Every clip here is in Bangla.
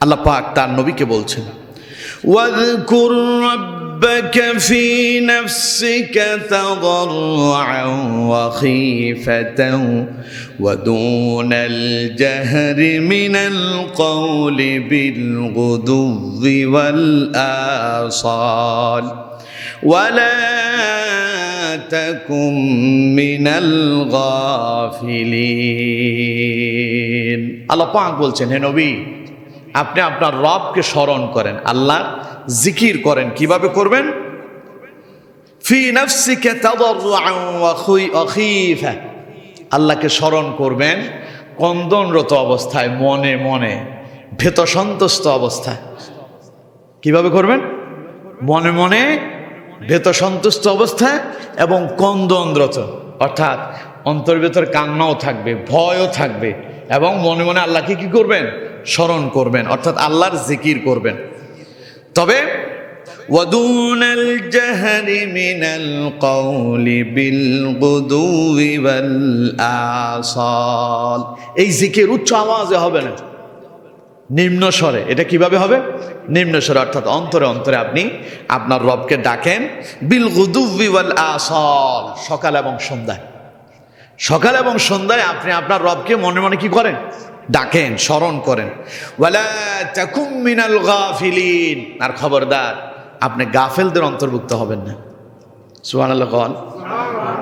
আল্লাহ পাক তার নবীকে বলছেন, ওয়াযকুর রাব্বাকা ফী নাফসিকা তাদাররুআন ওয়া খীফাতান ওয়া দুনাল জাহরি মিনাল কওলি বিল গুদুওয়ি ওয়াল আসাল ওয়ালা তাকুম মিনাল গাফিলিন। আল্লাহ পাক বলছেন, হে নবী, আপনি আপনার রবকে স্মরণ করেন, আল্লাহর জিকির করেন। কিভাবে করবেন? ফি নাফসিকা তাদাররুআন ওয়া খীফা, আল্লাহকে স্মরণ করবেন কন্দনরত অবস্থায়, মনে মনে, ভীত সন্ত্রস্ত অবস্থায়। কিভাবে করবেন? মনে মনে, ভীত সন্তুষ্ট অবস্থায় এবং কন্দনরত, অর্থাৎ অন্তর ভেতর কান্নাও থাকবে, ভয়ও থাকবে, এবং মনে মনে আল্লাহকে কি করবেন? স্মরণ করবেন, অর্থাৎ আল্লাহর জিকির করবেন। তবে ওয়াদুনাল জাহরি মিনাল কওলি বিল গুদুওয়ি ওয়াল আসাল, এই জিকির উচ্চ আওয়াজে হবে না, নিম্ন স্বরে। এটা কিভাবে হবে? নিম্ন স্বরে, অর্থাৎ অন্তরে অন্তরে আপনি আপনার রবকে ডাকেন। বিল গুদুওয়ি ওয়াল আসাল, সকাল এবং সন্ধ্যায়। সকাল এবং সন্ধ্যায় আপনি আপনার রবকে মনে মনে কি করেন? ডাকেন, স্মরণ করেন। ওয়ালা তাকুম মিনাল গাফিলিন, আর খবরদার আপনি গাফেলদের অন্তর্ভুক্ত হবেন না। সুবহানাল্লাহ।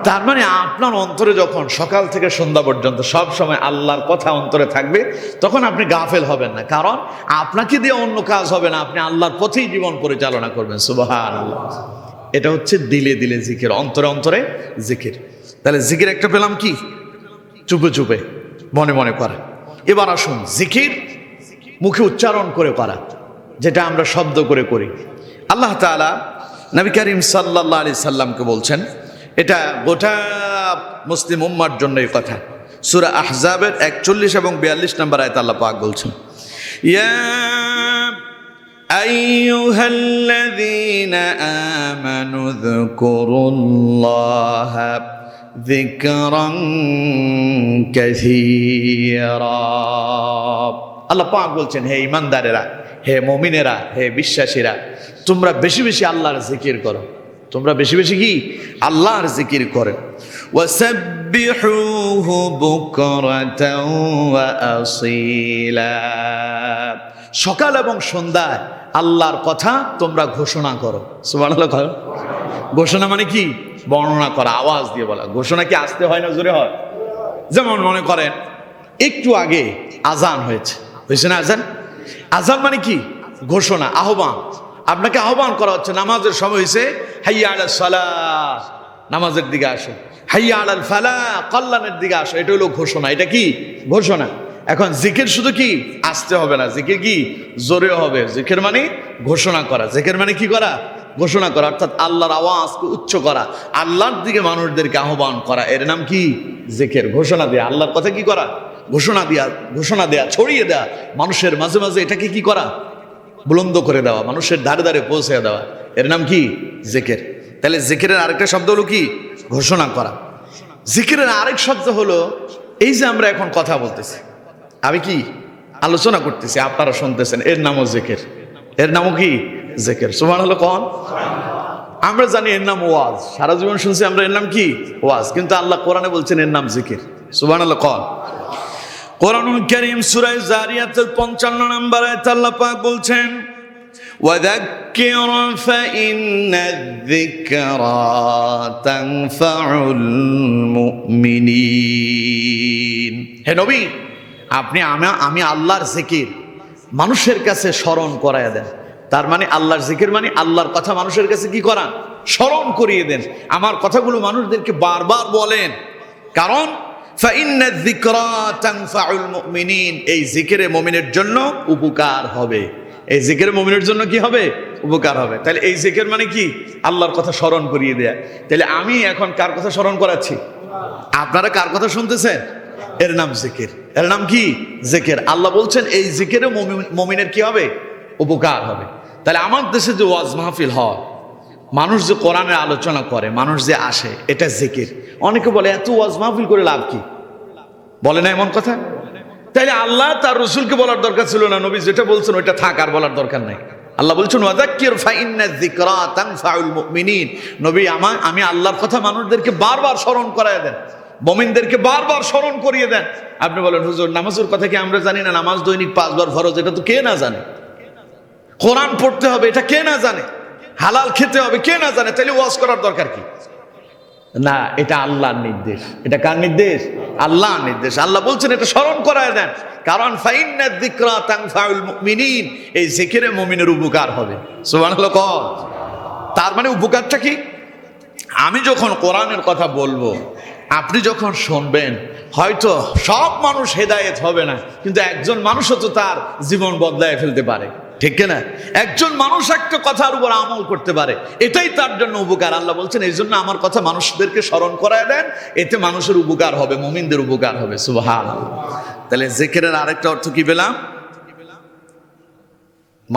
তার মানে আপনার অন্তরে যখন সকাল থেকে সন্ধ্যা পর্যন্ত সব সময় আল্লাহর কথা অন্তরে থাকবে, তখন আপনি গাফেল হবেন না, কারণ আপনাকে দিয়ে অন্য কাজ হবে না, আপনি আল্লাহর পথেই জীবন পরিচালনা করবেন। সুবহানাল্লাহ। এটা হচ্ছে দিলে দিলে জিকির, অন্তরে অন্তরে জিকির। তাহলে জিকির একটা পেলাম কি? চুপে চুপে মনে মনে করা। এবার আসুন জিকির মুখে উচ্চারণ করে করা, যেটা আমরা শব্দ করে করি। আল্লাহ তাআলা নবী করিম সাল্লাল্লাহু আলাইহি সাল্লামকে বলছেন, এটা গোটা মুসলিম উম্মার জন্য এই কথা। সূরা আহজাবের 41 এবং 42 নম্বর আয়াতে আল্লাহ পাক বলছেন, ইয়া আইয়ুহাল্লাযীনা আমানু যকুরুল্লাহা যিকরান কাসীরা। আল্লাহ পাক বলছেন, হে ঈমানদারেরা, হে মুমিনেরা, হে বিশ্বাসীরা, তোমরা বেশি বেশি আল্লাহর জিকির করো। তোমরা বেশি বেশি কি? আল্লাহর জিকির করো। ওয়াসাব্বিহুহু বুকরাতাও ওয়া আসীলা, সকাল এবং সন্ধ্যায় আল্লাহর কথা তোমরা ঘোষণা করো। সুবহানাল্লাহ। ঘোষণা মানে কি? বর্ণনা করা, আওয়াজ দিয়ে বলা। ঘোষণা কি আস্তে হয় না জোরে হয়? যেমন মনে করেন একটু আগে আজান হয়েছে না? আজান, আজান মানে কি? ঘোষণা, আহ্বান। আপনাকে আহ্বান করা হচ্ছে, নামাজের সময় হয়েছে, হাইয়া আলাস সালাহ, নামাজের দিকে আসো। হাইয়া আলাল ফালাহ, কল্যাণের দিকে আসো। এটা হলো ঘোষণা। এটা কি? ঘোষণা। এখন জিকির শুধু কি আসতে হবে না, জিকির কি জোরে হবে। জিকির মানে ঘোষণা করা। জিকির মানে কি করা? ঘোষণা করা, অর্থাৎ আল্লাহর আওয়াজকে উচ্চ করা, আল্লাহর দিকে মানুষদেরকে আহ্বান করা। এর নাম কি? জিকির। ঘোষণা দেয়া, আল্লাহর কথা কি করা? ঘোষণা দেয়া, ছড়িয়ে দেয়া, মানুষের মাঝে মাঝে এটাকে কি করা? বুলন্দ করে দেওয়া, মানুষের ধারে ধারে পৌঁছে দেওয়া। এর নাম কি? জিকির। তাহলে জিকিরের আরেকটা শব্দ হলো কি? ঘোষণা করা। জিকিরের আরেক শব্দ হলো, এই যে আমরা এখন কথা বলতেছি, আমি কি আলোচনা করতেছি, আপনারা শুনতেছেন, এর নামও জিকির। এর নামও কি? জিকির। সুবহানাল্লাহ। কোন আমরা জানি এর নাম ওয়াজ, সারা জীবন শুনছি আমরা, এর নাম কি? ওয়াজ। কিন্তু আল্লাহ কোরআনে বলছেন এর নাম জিকির। সুবহানাল্লাহ। কোন কোরআনুল কারীম সূরা যারিয়াতের 55 নম্বর আয়াতে আল্লাহ পাক বলছেন, ওয়াযাক্কির ফাইন্নায-যিকরা তানফাউল মুমিনিন। হে নবী, আপনি আমি আল্লাহর জিকির মানুষের কাছে স্মরণ করায় দেন। তার মানে আল্লাহর জিকির মানে আল্লাহর কথা মানুষের কাছে কি করা? স্মরণ করিয়ে দেন। আমার কথাগুলো মানুষদেরকে বারবার বলেন, কারণ ফাইন্নায-যিকরা তানফাউল মুমিনিন, এই জিকিরে মুমিনের জন্য উপকার হবে। এই জিকিরে মুমিনের জন্য কি হবে? উপকার হবে। তাহলে এই জিকির মানে কি? আল্লাহর কথা স্মরণ করিয়ে দেয়া। তাহলে আমি এখন কার কথা স্মরণ করাচ্ছি? আপনারা কার কথা শুনতেছেন? এর নাম জিকির। এর নাম কি? জিকির। আল্লাহ বলছেন এই জিকিরে মুমিনের কি হবে? উপকার হবে। তাহলে আমার দেশে যে ওয়াজ মাহফিল হয়, মানুষ যে কোরআনের আলোচনা করে, মানুষ যে আসে, এটা জিকির। অনেকে বলে এত ওয়াজ মাহফিল করে লাভ কি? বলে না এমন কথা? তাইলে আল্লাহ তার রসুলকে বলার দরকার ছিল না, নবী যেটা বলছেন ওইটা থাক, আর বলার দরকার নাই। আল্লাহ বলছেন ওয়াযাক্কির ফাইন্না যিকরা তানফাউল মুমিনিন, নবী আমি আল্লাহর কথা মানুষদেরকে বারবার স্মরণ করায় দেন, মুমিনদেরকে বারবার স্মরণ করিয়ে দেন। আপনি বলেন হুজুর নামাজের কথা কি আমরা জানি না? নামাজ দৈনিক 5 বার ফরজ, এটা তো কে না জানে। কোরআন পড়তে হবে, এটা কে না জানে। হালাল খেতে হবে, কে না জানে। তাহলে ওয়াজ করার দরকার কি? না, এটা আল্লাহর নির্দেশ। এটা কার নির্দেশ? আল্লাহর নির্দেশ। আল্লাহ বলছেন এটা স্মরণ করায় দেন, কারণ ফাইন্না যিকরা তানফাউল মুমিনিন, এই জিকিরে মুমিনের উপকার হবে। সুবহানাল্লাহ। তার মানে উপকারটা কি? আমি যখন কোরআনের কথা বলবো, আপনি যখন শুনবেন, হয়তো সব মানুষ হেদায়েত হবে না, কিন্তু একজন মানুষও তো তার জীবন বদলায় ফেলতে পারে, ঠিক না? একজন মানুষ একটা কথার উপর আমল করতে পারে, এটাই তার জন্য উপকার। আল্লাহ বলছেন এই জন্য আমার কথা মানুষদেরকে স্মরণ করায় দেন, এতে মানুষের উপকার হবে, মুমিনদের উপকার হবে। সুবহানাল্লাহ। তাহলে জিকিরের আরেকটা অর্থ কি পেলাম?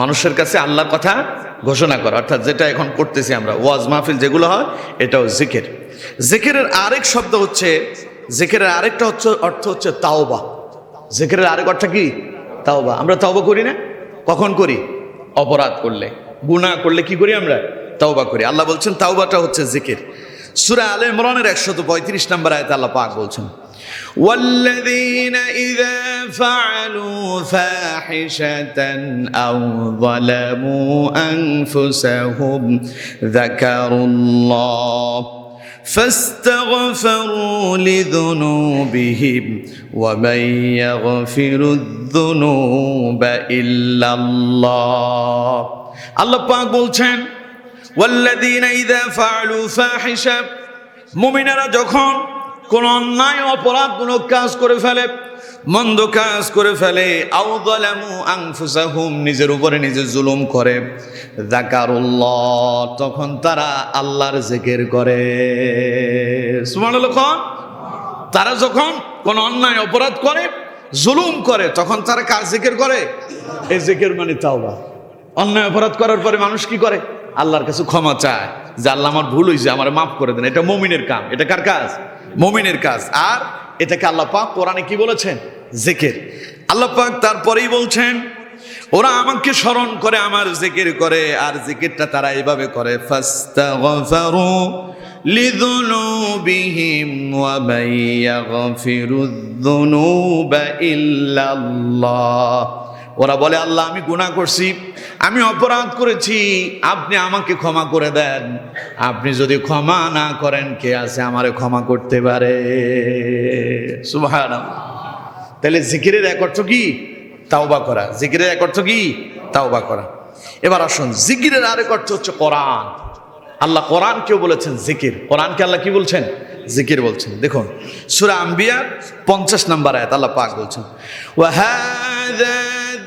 মানুষের কাছে আল্লাহর কথা ঘোষণা করা, অর্থাৎ যেটা এখন করতেছি আমরা, ওয়াজ মাহফিল যেগুলো হয়, এটাও জিকির। জিকিরের আরেক শব্দ হচ্ছে, জিকিরের আরেকটা অর্থ হচ্ছে তাওবা। জিকিরের আরেক অর্থ কি? তাওবা। আমরা তাওবা করি না? কখন করি? অপরাধ করলে, গুনাহ করলে কি করি আমরা? তাওবা করি। আল্লাহ বলছেন তাওবাটা হচ্ছে জিকির। সূরা আলে ইমরানের 135 নম্বর আয়াতে আল্লাহ পাক বলছেন والذين إذا فعلوا فاحشة أو ظلموا أنفسهم ذكروا الله فاستغفروا لذنوبهم ومن يغفر الذنوب إلا الله। আল্লাহ পাক বলছেন والذين إذا فعلوا فاحشة, মুমিনেরা যখন কোন অন্যায় অপরাধ কোন কাজ করে ফেলে, মন্দ কাজ করে ফেলে, আও যালামু আনফুসাহুম, নিজের উপরে নিজে জুলুম করে, যাকারুল্লাহ, তখন তারা আল্লাহর জিকির করে। সুবহানাল্লাহ। তারা যখন কোন অন্যায় অপরাধ করে, জুলুম করে, তখন তারা কার জিকির করে? এই জিকির মানে তাওবা। অন্যায় অপরাধ করার পরে মানুষ কি করে? আল্লাহর কাছে ক্ষমা চায় যে আল্লাহ আমার ভুল হয়েছে, আমার মাফ করে দেন। এটা মুমিনের কাম। এটা কার কাজ? মুমিনের কাজ। আর এটাকে আল্লাহ পাক কোরআনে কি বলেছেন? জিকির। আল্লাহ পাক তারপরেই বলছেন ওরা আমাকে স্মরণ করে, আমার জিকির করে, আর জিকিরটা তারা এইভাবে করে ফাস্তাগফারু লিযুনুবিহিম ওয়া মান ইয়াগফিরুয যুনুবা ইল্লাল্লাহ। ওরা বলে আল্লাহ আমি গুনাহ করছি, আমি অপরাধ করেছি, আপনি আমাকে ক্ষমা করে দেন। আপনি যদি ক্ষমা না করেন, কে আছে আমারে ক্ষমা করতে পারে? সুবহানাল্লাহ। তাহলে জিকিরের এক অর্থ কি? তাওবা করা। জিকিরের এক অর্থ কি? তাওবা করা। এবার আসুন, জিকিরের আরেক অর্থ হচ্ছে কোরআন। আল্লাহ কোরআনকেও বলেছেন জিকির। কোরআনকে আল্লাহ কি বলছেন? জিকির বলছেন। দেখুন সূরা আম্বিয়ার 50 নম্বর আয়াত আল্লাহ পাক বলছেন ওয়া হাযা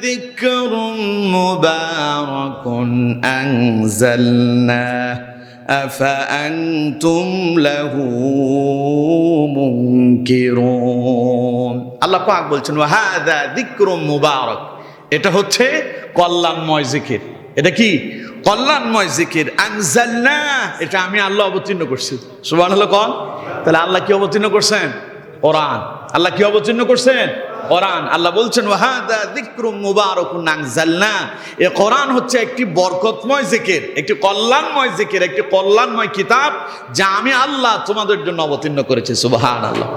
যিকরুম মুবারাকুন আনজালনা আফা আনতুম লাহু মুনকিরুন। আল্লাহ পাক বলছেন ওয়া হাযা যিকরুম মুবারাক, এটা হচ্ছে কল্যাণময় জিকির। এটা কি? কল্যাণময় জিকির। আনজালনা, এটা আমি আল্লাহ অবতীর্ণ করছি। সুবহানাল্লাহ। তাহলে আল্লাহ কি অবতীর্ণ করছেন? কোরআন। আল্লাহ কি অবতীর্ণ করছেন? কোরআন। আল্লাহ বলছেন ওয়া হাযা যিকরুম মুবারাকুন আনজালনা, এই কোরআন হচ্ছে একটি বরকতময় জিকির, একটি কল্যাণময় জিকির, একটি কল্যাণময় কিতাব যা আমি আল্লাহ তোমাদের জন্য অবতীর্ণ করেছি। সুবহানাল্লাহ।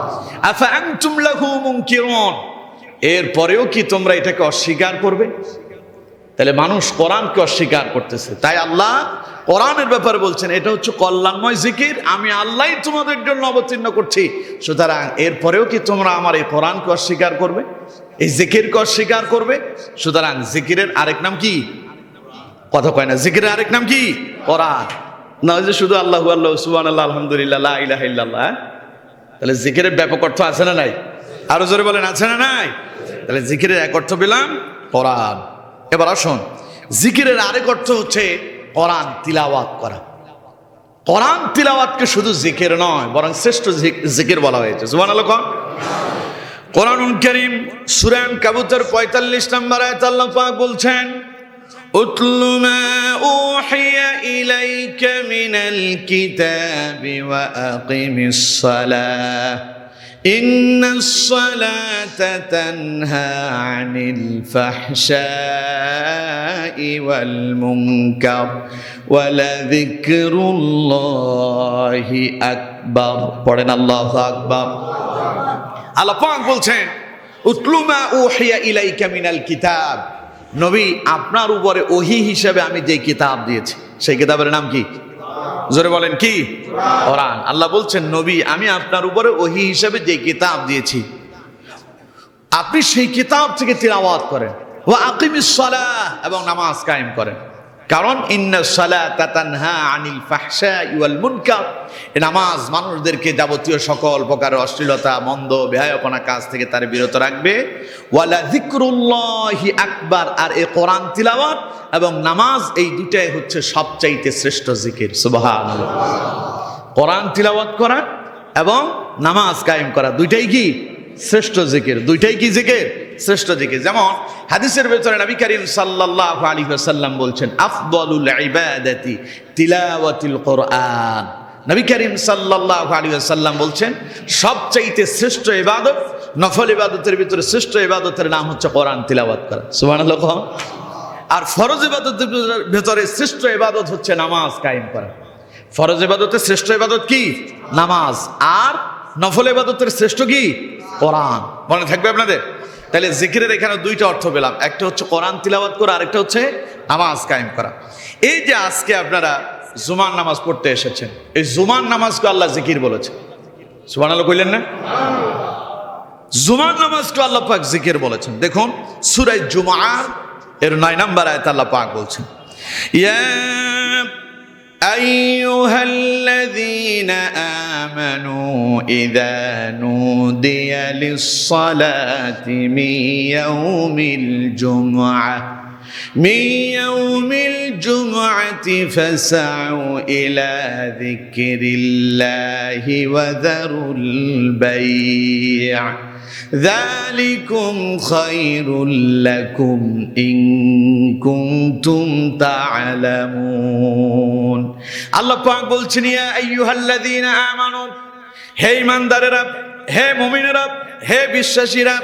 আফা আনতুম লাহু মুনকিরুন, এরপরেও কি তোমরা এটাকে অস্বীকার করবে? তাহলে মানুষ কোরআনকে অস্বীকার করতেছে, তাই আল্লাহ কোরআনের ব্যাপারে বলছেন এটা হচ্ছে কল্যাণময় জিকির, আমি আল্লাহই তোমাদের জন্য অবতীর্ণ করছি। সুতরাং এরপরেও কি তোমরা আমার এই কোরআনকে অস্বীকার করবে, এই জিকিরকে অস্বীকার করবে? সুতরাং জিকিরের আরেক নাম কি? কথা কয় না। জিকিরের আরেক নাম কি? কোরআন। না যে শুধু আল্লাহু আল্লাহ, সুবহানাল্লাহ, আলহামদুলিল্লাহ, লা ইলাহা ইল্লাল্লাহ। তাহলে জিকিরের ব্যাপক অর্থ আছে না নাই? আরো জোরে বলেন, আছে না নাই? তাহলে জিকিরের এক অর্থ পেলাম কোরআন। এবার আসুন, জিকিরের আরেক অর্থ হচ্ছে কোরআন তিলাওয়াত করা। কোরআন তিলাওয়াতকে শুধু জিকির নয়, বরং শ্রেষ্ঠ জিকির বলা হয়েছে। সুবহানাল্লাহ। কোরআনুল কারীম সূরা আনকাবুতের 45 নম্বর আয়াত আল্লাহ পাক বলছেন উতলু মা উহিয়া ইলাইকা মিনাল কিতাবি ওয়া আকিমিস সালাহ ইন্নাস সালাতা তানহা আনিল ফাহশাই ওয়াল মুনকার ওয়া লাযিকরুল্লাহি আকবার। পড়েন আল্লাহু আকবার। আল্লাহ পাক বলছেন উতলু মা উহিয়া ইলাইকা মিনাল কিতাব, নবী আপনার উপরে ওহী হিসেবে আমি যে কিতাব দিয়েছি সেই কিতাবের নাম কি? জোরে বলেন কি? কোরআন। আল্লাহ বলছেন নবী আমি আপনার উপরে ওহী হিসেবে যে কিতাব দিয়েছি আপনি সেই কিতাব থেকে তিলাওয়াত করেন, ওয়া আকিমিস সালাহ এবং নামাজ কায়েম করেন। কারণ ইন্নাস সালাতা তানহা আনিল ফাহশাই ওয়াল মুনকার, এই নামাজ মানুষদেরকে যাবতীয় সকল প্রকারের অশ্লীলতা, মন্দ, বেহায়াপনা কাজ থেকে তার বিরত রাখবে। ওয়ালা যিকরুল্লাহি আকবার, আর এই কোরআন তিলাওয়াত এবং নামাজ এই দুটাই হচ্ছে সবচাইতে শ্রেষ্ঠ জিকির। সুবহানাল্লাহ। কোরআন তিলাওয়াত করা এবং নামাজ কায়েম করা দুইটাই কি? শ্রেষ্ঠ জিকির। দুইটাই কি জিকির? শ্রেষ্ঠ জিকির। যেমন হাদিসের ভেতরে নবী করিম সাল্লাল্লাহু আলাইহি ওয়াসাল্লাম বলছেন আফদালুল ইবাদাতি তিলাওয়াতুল কোরআন। নবী করিম সাল্লাল্লাহু আলাইহি ওয়াসাল্লাম বলছেন সবচাইতে শ্রেষ্ঠ ইবাদত, নফল ইবাদতের ভিতরে শ্রেষ্ঠ ইবাদতের নাম হচ্ছে কোরআন তিলাওয়াত করা। সুবহানাল্লাহ। আর ফরজ ইবাদতের ভিতরে শ্রেষ্ঠ ইবাদত হচ্ছে নামাজ কায়েম করা। ফরজ ইবাদতের শ্রেষ্ঠ ইবাদত কি? নামাজ। আর নফল ইবাদতের শ্রেষ্ঠ কি? কোরআন। মনে থাকবে আপনাদের? তাহলে জিকিরের এখানে দুইটা অর্থ পেলাম, একটা হচ্ছে কোরআন তিলাওয়াত করা, আরেকটা হচ্ছে নামাজ কায়েম করা। এই যে আজকে আপনারা জুমার নামাজ পড়তে এসেছেন, এই জুমার নামাজকে আল্লাহ জিকির বলেছেন। সুবহানাল্লাহ কইলেন না? জুমার নামাজকে আল্লাহ পাক জিকির বলেছেন। দেখুন সূরা জুমার এর 9 নম্বর আয়াতে আল্লাহ পাক বলছেন ইয়া أيها الذين آمنوا إذا نودي للصلاة من يوم الجمعة فاسعوا إلى ذكر الله وذروا البيع ذلكم خير لكم إن كنتم تعلمون। আল্লাহ পাক বলছেন ইয়া আইয়ুহাল্লাযীনা আমানু, হে ঈমানদারেরা, হে মুমিনেরা, হে বিশ্বাসীরা,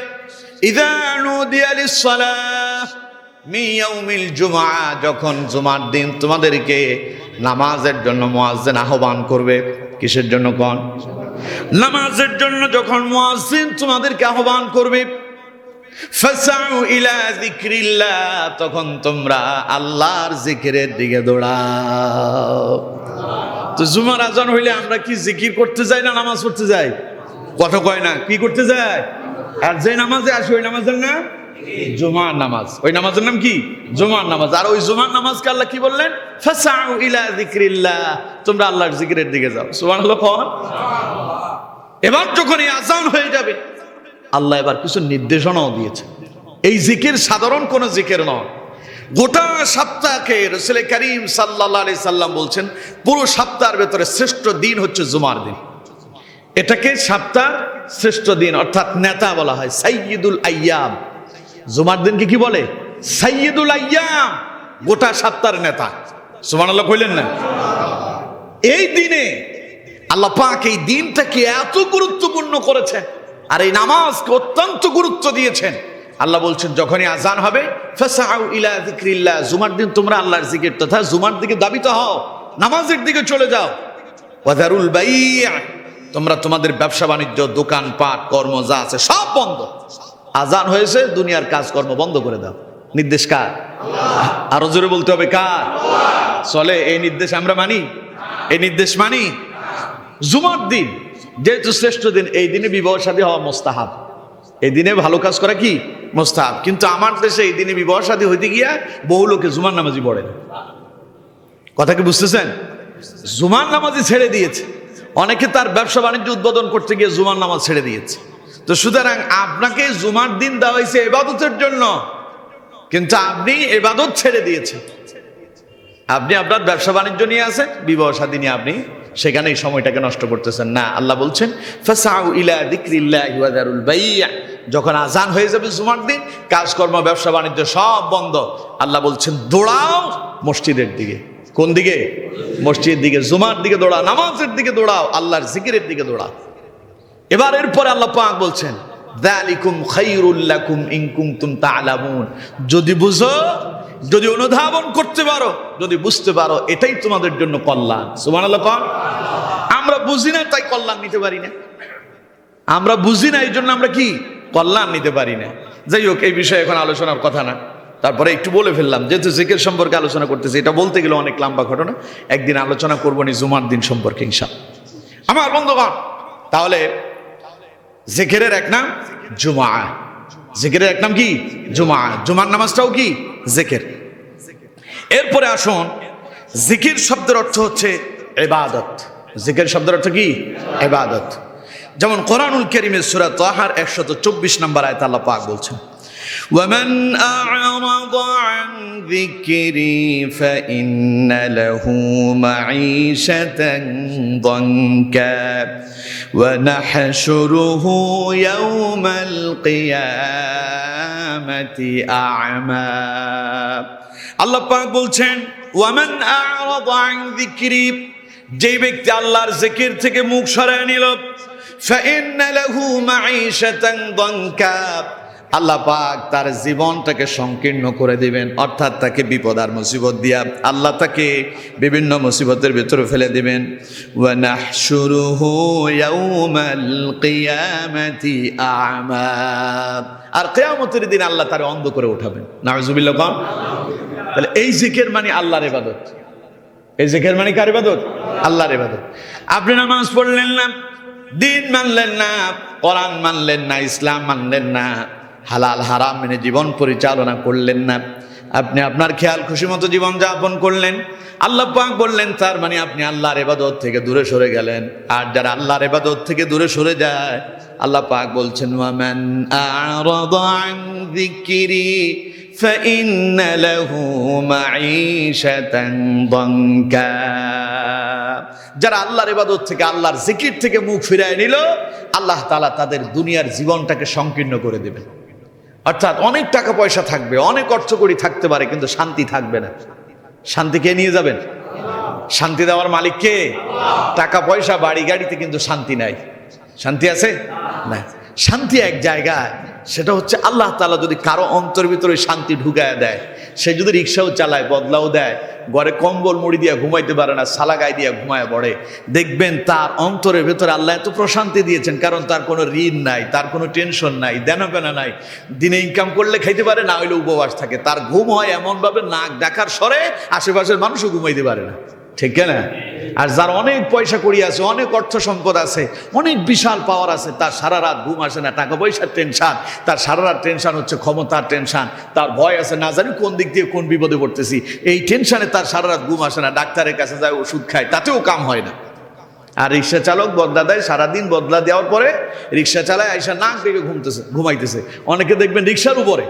ইযা নুদিয়া লিস-সালাহ মিন ইয়াউমিল জুমআ, যখন জুমার দিন তোমাদেরকে নামাজের জন্য মুয়াজ্জিন আহ্বান করবে। কিসের জন্য? কোন নামাজের জন্য যখন মুয়াজ্জিন তোমাদেরকে আহ্বান করবে, ফাসাউ ইলা যিকরিল্লাহ, তখন তোমরা আল্লাহর জিকিরের দিকে দৌড়াও। তো জুমার আজান হইলে আমরা কি জিকির করতে যাই না নামাজ পড়তে যাই? কথা কয় না, কি করতে যাই? আর যে নামাজে আসে ওই নামাজের নাম জুমার নামাজ। ওই নামাজের নাম কি? জুমার নামাজ। আর ওই জুমার নামাজকে আল্লাহ কি বললেন? ফাসাউ ইলা যিকরিল্লাহ, তোমরা আল্লাহর জিকিরের দিকে যাও। সুবহানাল্লাহ। এবার যখন এই আজান হয়ে যাবে আল্লাহ এবার কিছু নির্দেশনাও দিয়েছে। এই জিকির সাধারণ কোন জিকির নয়। গোটা সপ্তাহকে রাসূল করিম সাল্লাল্লাহু আলাইহি সাল্লাম বলছেন পুরো সপ্তাহের ভেতরে শ্রেষ্ঠ দিন হচ্ছে জুমার দিন। এটাকে সপ্তাহের শ্রেষ্ঠ দিন অর্থাৎ নেতা বলা হয়, সাইয়্যিদুল আইয়াম। জুমার দিনকে কি বলে? সাইয়্যিদুল আইয়াম, গোটা সপ্তাহের নেতা। সুবহানাল্লাহ কইলেন না? এই দিনে আল্লাহ পাক এই দিনটাকে এত গুরুত্বপূর্ণ করেছেন আর এই নামাজকে অত্যন্ত গুরুত্ব দিয়েছেন। আল্লাহ বলছেন যখনই আজান হবে ফাসাউ ইলা যিকরিল্লাহ, জুমার দিন তোমরা আল্লাহর জিকির তথা জুমার দিকে দাবিত হও, নামাজের দিকে চলে যাও। ওয়াদারুল বাই'a, তোমরা তোমাদের ব্যবসা বাণিজ্য, দোকান পাট, কর্ম যা আছে সব বন্ধ। আজান হয়েছে, দুনিয়ার কাজকর্ম বন্ধ করে দাও। নির্দেশ কার? আরো জোরে বলতে হবে কার? চলে এই নির্দেশ আমরা মানি? এই নির্দেশ মানি? জুমার দিন যেহেতু শ্রেষ্ঠ দিন, এই দিনে বিবাহ শাদী হওয়া মুস্তাহাব। এই দিনে ভালো কাজ করা কি মুস্তাহাব। কিন্তু আমার দেশে এই দিনে বিবাহ শাদী হইতে গিয়া বহু লোকে জুমার নামাজি পড়ে না। কথা কি বুঝতেছেন? জুমার নামাজি ছেড়ে দিয়েছে। অনেকে তার ব্যবসা বাণিজ্য উদ্বোধন করতে গিয়ে জুমার নামাজ ছেড়ে দিয়েছে। তো সুতরাং আপনাকে জুমার দিন দেওয়া হয়েছে ইবাদতের জন্য, কিন্তু আপনি ইবাদত ছেড়ে দিয়েছেন। আপনি আপনার ব্যবসা বাণিজ্য নিয়ে আছেন, বিবাহ শাদী নিয়ে আপনি সেখানে এই সময়টাকে নষ্ট করতেছেন না। আল্লাহ বলছেন ফাসাউ ইলা যিকরিল্লাহি ওয়া যারুল বাই'a, যখন আজান হয়ে যাবে জুমার দিন, কাজকর্ম, ব্যবসা বাণিজ্য সব বন্ধ। আল্লাহ বলছেন দৌড়াও মসজিদের দিকে। কোন দিকে? মসজিদের দিকে, জুমার দিকে দৌড়াও, নামাজের দিকে দৌড়াও, আল্লাহর জিকিরের দিকে দৌড়াও। এবার এরপরে আল্লাহ পাক বলছেন যালিকুম খায়রুল লাকুম ইন কুনতুম তা'লামুন, যদি বুঝো, যদি অনুধাবন করতে পারো, যদি বুঝতে পারো, এটাই তোমাদের জন্য কল্যাণ। সুবহানাল্লাহ। কোন আমরা বুঝি না তাই কল্যাণ নিতে পারি না, আমরা বুঝি না এই জন্য আমরা কি কল্যাণ নিতে পারি না। যাই হোক, এই বিষয়ে এখন আলোচনার কথা না, তারপরে একটু বলে ফেললাম, যেহেতু জিকির সম্পর্কে আলোচনা করতেছি, এটা বলতে গেলে অনেক লম্বা ঘটনা, একদিন আলোচনা করবো নি জুমার দিন সম্পর্কে ইনশাআল্লাহ। আমার বন্ধুগণ, তাহলে জিকিরের এক নাম জুমা, জিকিরের এক নাম কি জুমা, জুমার নামাজটাও কি জিকির। এরপরে আসুন, জিকির শব্দের অর্থ হচ্ছে ইবাদত। জিকির শব্দের অর্থ কি ইবাদত। যেমন কোরআনুল কারীমের সূরা তাহার 124 নম্বর আয়াতে আল্লাহ পাক বলছেন, ومن أعرض عن ذكري فإن له معيشة ضنكا ونحشره يوم القيامة أعمى। আল্লাহ পাক বলছেন, ওয়ামান আ'রাদা আন যিকরি, যে ব্যক্তি আল্লাহর জিকির থেকে মুখ সরায় নিল, ফাইন্না লাহু মাঈশাতান দানকা, আল্লাহ পাক তার জীবনটাকে সংকীর্ণ করে দিবেন, অর্থাৎ তাকে বিপদ আর মুসিবত দিয়া আল্লাহ তাকে বিভিন্ন মুসিবতের ভিতরে ফেলে দিবেন। ওয়া নাহশুরুহু ইয়াউমাল কিয়ামাতি আ'মা, আর কিয়ামতের দিন আল্লাহ তারে অন্ধ করে উঠাবেন। নাউজুবিল্লাহ। কোন তাহলে এই জিকির মানে আল্লাহর ইবাদত, এই জিকির মানে কার ইবাদত? আল্লাহর ইবাদত। আপনি নামাজ পড়লেন না, দিন মানলেন না, কোরআন মানলেন না, ইসলাম মানলেন না, হালাল হারাম মেনে জীবন পরিচালনা করলেন না, আপনি আপনার খেয়াল খুশি মতো জীবন যাপন করলেন, আল্লাহ পাক বললেন তার মানে আপনি আল্লাহর ইবাদত থেকে দূরে সরে গেলেন। আর যারা আল্লাহর ইবাদত থেকে দূরে সরে যায়, আল্লাহ পাক বলছেন, ওয়ামান আ'রাদা আন যিকরি ফাইন্না লাহু মাঈশাতান দানকা, যারা আল্লাহর ইবাদত থেকে, আল্লাহর জিকির থেকে মুখ ফিরায় নিল, আল্লাহ তাআলা তাদের দুনিয়ার জীবনটাকে সংকীর্ণ করে দেবেন। অর্থাৎ অনেক টাকা পয়সা থাকবে, অনেক অর্থকড়ি থাকতে পারে, কিন্তু শান্তি থাকবে না। শান্তি কে নিয়ে যাবেন? শান্তি দেওয়ার মালিক কে? টাকা পয়সা বাড়ি গাড়িতে কিন্তু শান্তি নাই। শান্তি আছে না? শান্তি এক জায়গায়, সেটা হচ্ছে আল্লাহ তাআলা যদি কারো অন্তর ভিতরে শান্তি ঢুকায় দেয়, সে যদি রিক্সাও চালায়, বদলাও দেয়, ঘরে কম্বল মুড়ি দিয়ে ঘুমাইতে পারে না, সালা গায়ে দিয়ে ঘুমায় পড়ে, দেখবেন তার অন্তরের ভেতরে আল্লাহ এত প্রশান্তি দিয়েছেন, কারণ তার কোনো ঋণ নাই, তার কোনো টেনশন নাই, দেনাপেনা নাই, দিনে ইনকাম করলে খাইতে পারে, না হইলে উপবাস থাকে, তার ঘুম হয় এমনভাবে নাক ডাকার স্বরে আশেপাশের মানুষও ঘুমাইতে পারে না। ঠিক না? আর যার অনেক পয়সা কড়ি আছে, অনেক অর্থ সম্পদ আছে, অনেক বিশাল পাওয়ার আছে, তার সারা রাত ঘুম আসে না, টাকা পয়সার টেনশন, তার সারা রাত টেনশন হচ্ছে ক্ষমতার টেনশন, তার ভয় আছে না জানি কোন দিক দিয়ে কোন বিপদে পড়তেছি, এই টেনশনে তার সারা রাত ঘুম আসে না, ডাক্তারের কাছে যায়, ওষুধ খায়, তাতেও কাম হয় না। আর রিক্সা চালক বদলা দেয়, সারাদিন বদলা দেওয়ার পরে রিক্সা চালায় আইসা নাক ডেকে ঘুমাইতেছে। অনেকে দেখবেন রিক্সার উপরে,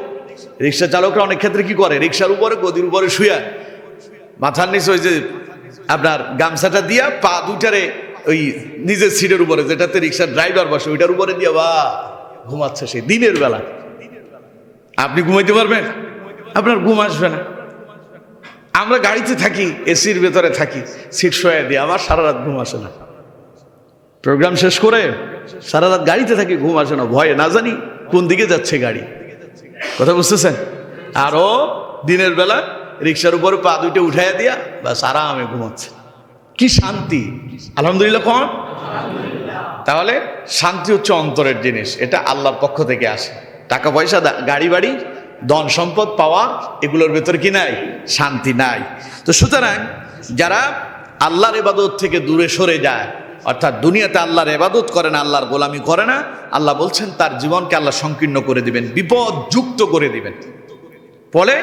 রিক্সা চালকরা অনেক ক্ষেত্রে কি করে, রিক্সার উপরে গদির উপরে শুয়া মাথার নিচে ওই যে আপনার গামছাটা দিয়া পা দুটারে ওই নিজের সিটের উপরে, যেটাতে রিক্সার ড্রাইভার বসে, ওইটার উপরে দিয়া বা ঘুমাচ্ছে সে দিনের বেলা। আপনি ঘুমাইতে পারবেন? আপনার ঘুম আসবে না। আমরা গাড়িতে থাকি, এসির ভেতরে থাকি, সিট শোয়া দিয়ে আমার সারা রাত ঘুম আসে না। প্রোগ্রাম শেষ করে সারা রাত গাড়িতে থাকি, ঘুম আসে না, ভয়ে না জানি কোন দিকে যাচ্ছে গাড়ি। কথা বুঝতেছেন? আরো দিনের বেলা রিক্সার উপরে পা দুইটা উঠাইয়া দিয়া বাস আরামে ঘুমাচ্ছে। কি শান্তি! আলহামদুলিল্লাহ। কোন তাহলে শান্তি হচ্ছে অন্তরের জিনিস, এটা আল্লাহর পক্ষ থেকে আসে। টাকা পয়সা, গাড়ি বাড়ি, ধন সম্পদ পাওয়া, এগুলোর ভেতর কি নাই? শান্তি নাই। তো সুতরাং যারা আল্লাহর ইবাদত থেকে দূরে সরে যায়, অর্থাৎ দুনিয়াতে আল্লাহর ইবাদত করে না, আল্লাহর গোলামি করে না, আল্লাহ বলছেন তার জীবনকে আল্লাহ সংকীর্ণ করে দিবেন, বিপদ যুক্ত করে দিবেন। ফলে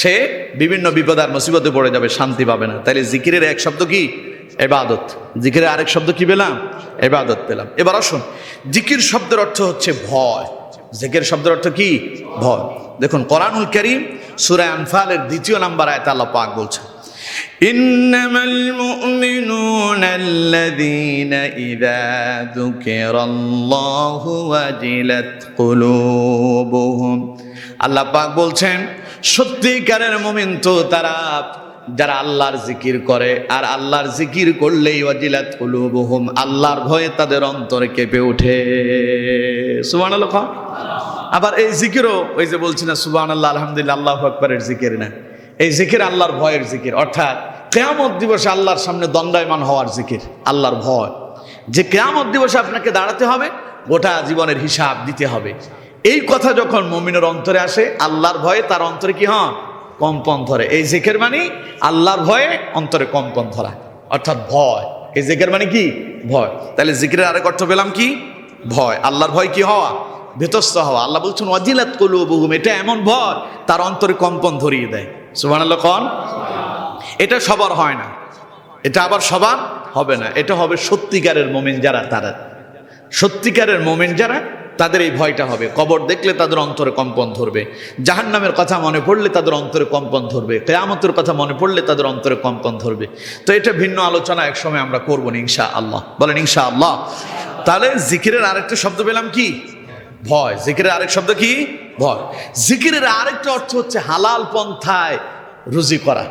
সে বিভিন্ন বিপদ আর মুসিবতে পড়ে যাবে, শান্তি পাবে না। তাইলে জিকিরের এক শব্দ কি? ইবাদত। জিকিরের আরেক শব্দ কি পেলাম? ইবাদত পেলাম। এবার আসুন, জিকির শব্দের অর্থ হচ্ছে ভয়। জিকির শব্দের অর্থ কি? ভয়। দেখুন কোরআনুল কারীম সূরা আনফালের 2 নম্বর আয়াতে আল্লাহ পাক বলছেন, ইন্নামাল মুমিনুনা আল্লাযীনা ইযা যুকিরাল্লাহু ওয়াজিলাত কুলুবুহুম। আল্লাহ পাক বলছেন, সত্যিকারের মুমিন তো তারা যারা আল্লাহর জিকির করে, আর আল্লাহর জিকির করলেই ওয়াজিলাত কুলুবুহুম, আল্লাহর ভয়ে তাদের অন্তর কেঁপে ওঠে। সুবহানাল্লাহ। আবার এই জিকিরও ওই যে বলছি না সুবহানাল্লাহ আলহামদুলিল্লাহ আল্লাহু আকবারের জিকির না, এই জিকির আল্লাহর ভয়ের জিকির, অর্থাৎ কিয়ামত দিবসে আল্লাহর সামনে দণ্ডায়মান হওয়ার জিকির, আল্লাহর ভয়, যে কিয়ামত দিবসে আপনাকে দাঁড়াতে হবে, গোটা জীবনের হিসাব দিতে হবে। এই কথা যখন মুমিনের অন্তরে আসে, আল্লাহর ভয়ে তার অন্তরে কি হয়? কম্পন ধরে। এই জিকির মানে আল্লাহর ভয়ে অন্তরে কম্পন ধরা, অর্থাৎ ভয়। এই জিকির মানে কি? ভয়। তাহলে জিকিরের আরেক অর্থ পেলাম কি? ভয়। আল্লাহর ভয় কি হওয়া? ভীতস্ত হওয়া। আল্লাহ বলছেন ওয়াজিলাত কুলুবুহুম, এটা এমন ভয় তার অন্তরে কম্পন ধরিয়ে দেয়। সুবহানাল্লাহ কোন? এটা সবার হয় না, এটা আবার সবার হবে না। এটা হবে সত্যিকারের মুমিন যারা, তারা সত্যিকারের মুমিন যারা, তাদের এই ভয়টা হবে। কবর দেখলে তাদের অন্তরে কম্পন ধরবে, জাহান্নামের কথা মনে পড়লে তাদের অন্তরে কম্পন ধরবে, কিয়ামতের কথা মনে পড়লে তাদের অন্তরে কম্পন ধরবে। তো এটা ভিন্ন আলোচনা এক সময় আমরা করবো না ইনশাআল্লাহ। বলেন ইনশাআল্লাহ। তাহলে জিকিরের আরেকটা শব্দ পেলাম কি? ভয়। জিকিরের আরেক শব্দ কি? ভয়। জিকিরের আরেকটা অর্থ হচ্ছে হালাল পন্থায় রুজি করা।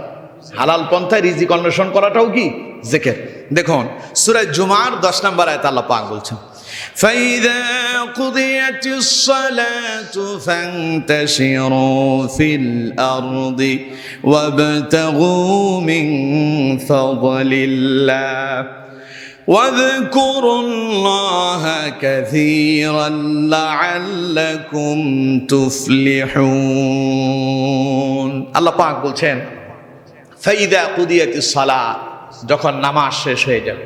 হালাল পন্থায় রিজিক অন্বেষণ করাটাও কি জিকির? দেখুন সূরা জুমার 10 নম্বর আয়াতে আল্লাহ পাক বলছেন فَإِذَا قُضِيَتِ الصَّلَاةُ فَانتَشِرُوا فِي الْأَرْضِ وَابْتَغُوا مِنْ فَضْلِ اللَّهِ واذكروا الله كثيرا لعلكم تفلحون। আল্লাহ পাক বলছেন ফাইদা কুদিয়াতিস সালাত, যখন নামাজ শেষ হয়ে যাবে,